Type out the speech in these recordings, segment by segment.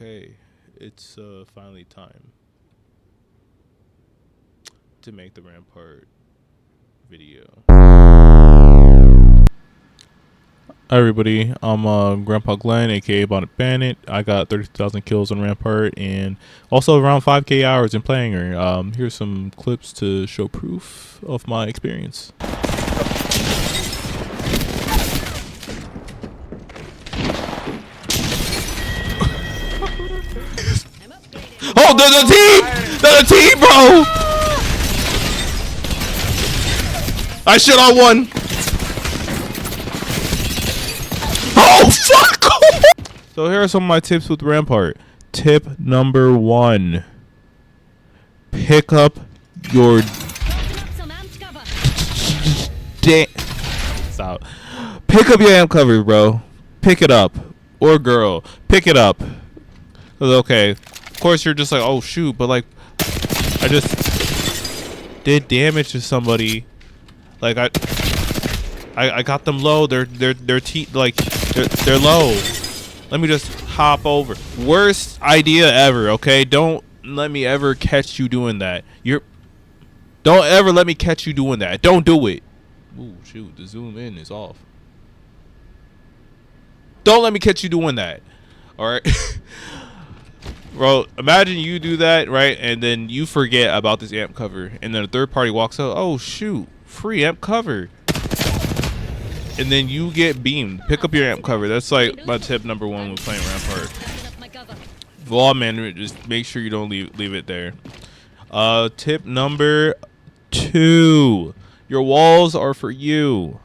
Okay, it's finally time to make the Rampart video. Hi everybody, I'm Grandpa Glenn, aka Bonnet Bandit. I got 32,000 kills on Rampart and also around 5k hours in playing her. Here's some clips to show proof of my experience. Oh, there's a team! There's a team, bro! I shit on one. Oh, fuck! So here are some of my tips with Rampart. Tip number 1. Pick up your... Stop. Pick up your amp cover, bro. Pick it up. Or girl. Pick it up. Okay. Of course you're just like, oh shoot, but like... I just... did damage to somebody. Like I got them low. They're low. Let me just hop over. Worst idea ever. Okay, don't let me ever catch you doing that. Don't ever let me catch you doing that. Don't do it. Ooh, shoot, the zoom in is off. Don't let me catch you doing that. All right. Bro, imagine you do that, right? And then you forget about this amp cover, and then a third party walks out. Oh shoot, free amp cover. And then you get beamed. Pick up your amp cover. That's like my tip number 1 when playing Rampart. Wall management, just make sure you don't leave it there. Tip number 2. Your walls are for you.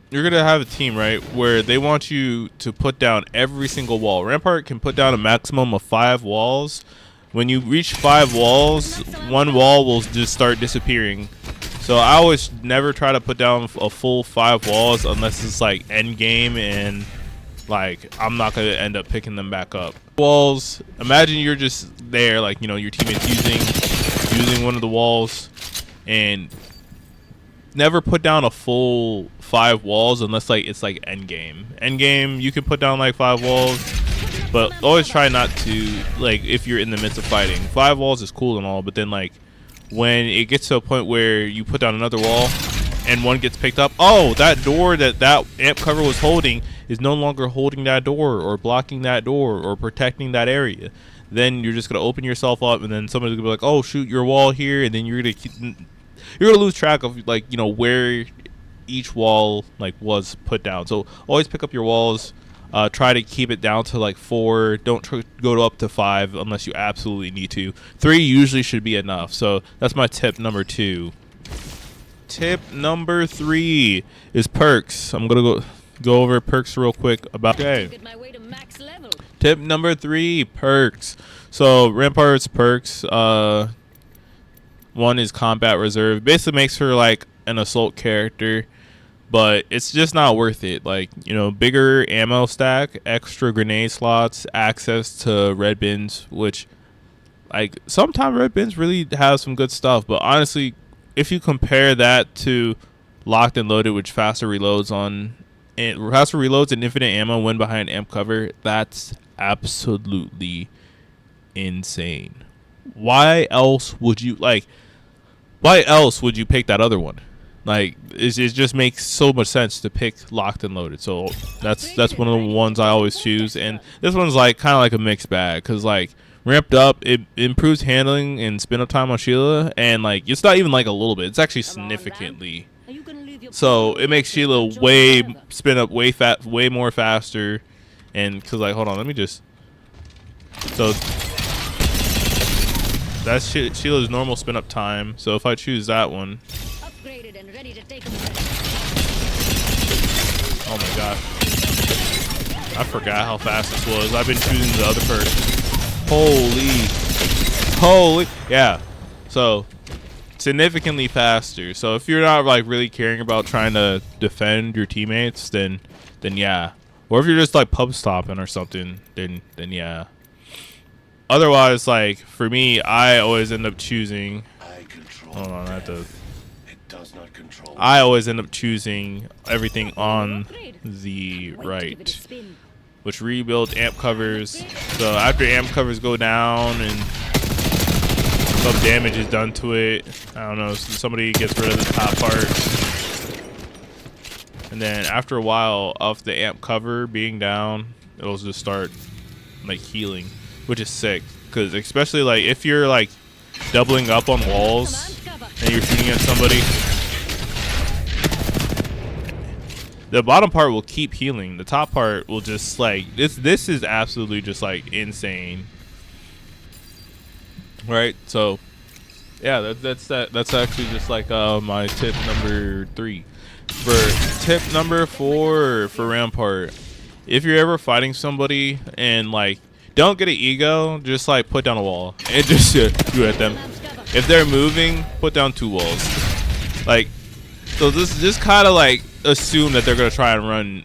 You're gonna have a team, right, where they want you to put down every single wall. Rampart can put down a maximum of 5 walls. When you reach 5 walls, 1 wall will just start disappearing. So I always never try to put down a full 5 walls unless it's like end game and like I'm not gonna end up picking them back up. Walls. Imagine you're just there, like, you know, your teammate's using one of the walls, and never put down a full 5 walls unless like it's like end game. End game, you can put down like 5 walls, but always try not to, like, if you're in the midst of fighting. 5 walls is cool and all, but then like when it gets to a point where you put down another wall and one gets picked up, oh, that door that amp cover was holding is no longer holding that door or blocking that door or protecting that area. Then you're just gonna open yourself up, and then somebody's gonna be like, oh shoot, your wall here, and then you're gonna lose track of, like, you know, where each wall like was put down. So always pick up your walls. Try to keep it down to like 4. Don't go up to 5 unless you absolutely need to. 3 usually should be enough. So that's my tip number 2. Tip number 3 is perks. I'm gonna go over perks real quick. Tip number 3, perks. So Rampart's perks. 1 is combat reserve. Basically makes her like an assault character, but it's just not worth it. Like, you know, bigger ammo stack, extra grenade slots, access to red bins, which, like, sometimes red bins really have some good stuff, but honestly, if you compare that to locked and loaded, which faster reloads and infinite ammo when behind amp cover, that's absolutely insane. Why else would you pick that other one? Like, it just makes so much sense to pick locked and loaded. So that's one of the ones I always choose. And this one's like kind of like a mixed bag, because like ramped up, it improves handling and spin up time on Sheila, and like it's not even like a little bit, it's actually significantly. So it makes Sheila spin up way more faster. And because, like, hold on, let me just, so that's Sheila's normal spin up time. So if I choose that one, and ready to take oh my gosh, I forgot how fast this was. I've been choosing the other person. Holy, yeah. So significantly faster. So if you're not like really caring about trying to defend your teammates, then yeah. Or if you're just like pub stopping or something, then yeah. Otherwise, like for me, I always end up choosing. Hold on, I have to. I always end up choosing everything on the right. which rebuilds amp covers. So after amp covers go down and some damage is done to it, I don't know, somebody gets rid of the top part. And then after a while of the amp cover being down, it'll just start like healing, which is sick. Because especially like if you're like doubling up on walls and you're shooting at somebody, the bottom part will keep healing. The top part will just like this is absolutely just like insane. Right? So yeah, that's actually just like my tip number 3. For tip number 4 for Rampart, if you're ever fighting somebody and like don't get an ego, just like put down a wall and just shoot at them. If they're moving, put down 2 walls. Like, so this just kind of like assume that they're gonna try and run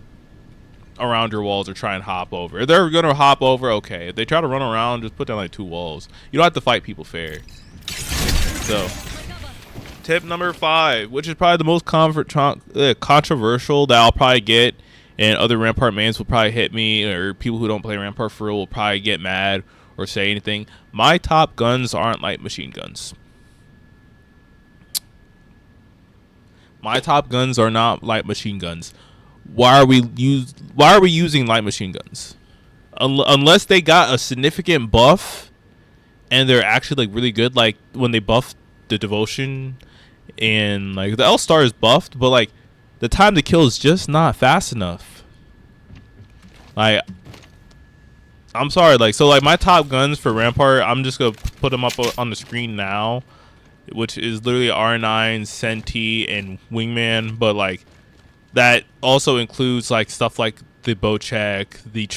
around your walls or try and hop over. If they're gonna hop over, okay. If they try to run around, just put down like 2 walls. You don't have to fight people fair. So, tip number 5, which is probably the most controversial that I'll probably get, and other Rampart mans will probably hit me, or people who don't play Rampart for real will probably get mad or say anything. My top guns aren't light machine guns. My top guns are not light machine guns. Why are we using light machine guns? Unless they got a significant buff and they're actually like really good, like when they buffed the devotion and like the L-Star is buffed, but like the time to kill is just not fast enough. Like, I'm sorry, like, so like my top guns for Rampart, I'm just gonna put them up on the screen now, which is literally R9, Senti, and Wingman. But like that also includes like stuff like the bow check, the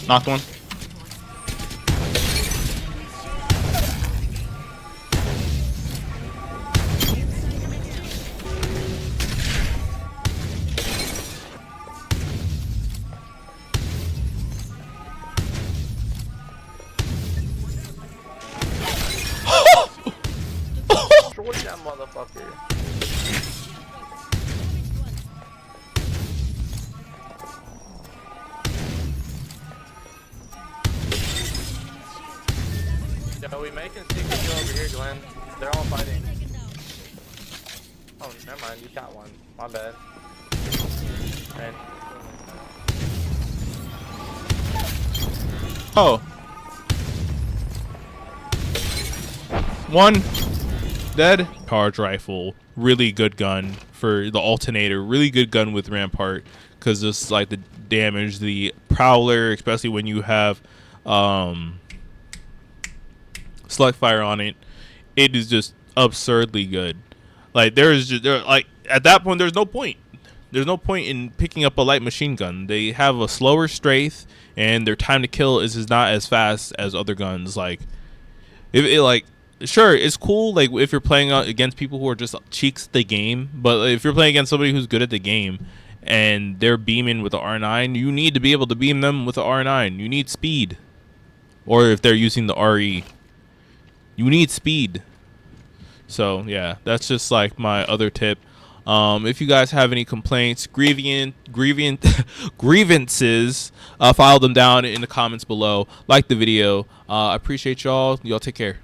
knocked one. Destroy that motherfucker. Yo, we making secret kill over here, Glenn. They're all fighting. Oh, never mind. You got one. My bad. Man. Oh. One. Dead. Charge rifle. Really good gun for the alternator. Really good gun with Rampart. Because just like the damage. The Prowler, especially when you have select fire on it. It is just absurdly good. Like like at that point there's no point. There's no point in picking up a light machine gun. They have a slower strafe and their time to kill is not as fast as other guns. Like if it like sure it's cool like if you're playing against people who are just cheeks at the game, but if you're playing against somebody who's good at the game and they're beaming with the R9, you need to be able to beam them with the R9. You need speed. Or if they're using the RE, you need speed. So yeah, that's just like my other tip. If you guys have any complaints, grievances, file them down in the comments below. Like the video. I appreciate y'all. Y'all take care.